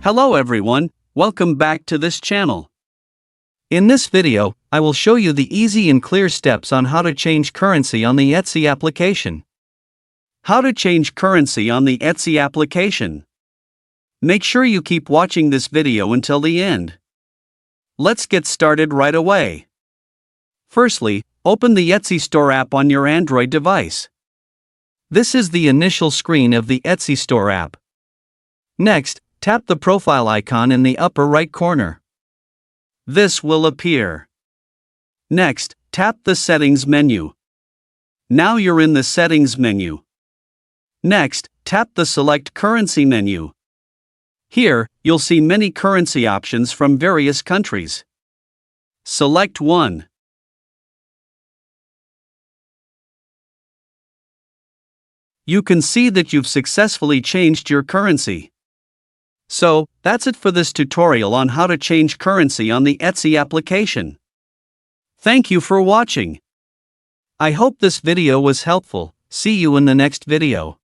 Hello everyone, welcome back to this channel. In this video, I will show you the easy and clear steps on how to change currency on the Etsy application. How to change currency on the Etsy application. Make sure you keep watching this video until the end. Let's get started right away. Firstly, open the Etsy Store app on your Android device. This is the initial screen of the Etsy Store app. Next, tap the profile icon in the upper right corner. This will appear. Next, tap the Settings menu. Now you're in the Settings menu. Next, tap the Select Currency menu. Here, you'll see many currency options from various countries. Select one. You can see that you've successfully changed your currency. So, that's it for this tutorial on how to change currency on the Etsy application. Thank you for watching. I hope this video was helpful. See you in the next video.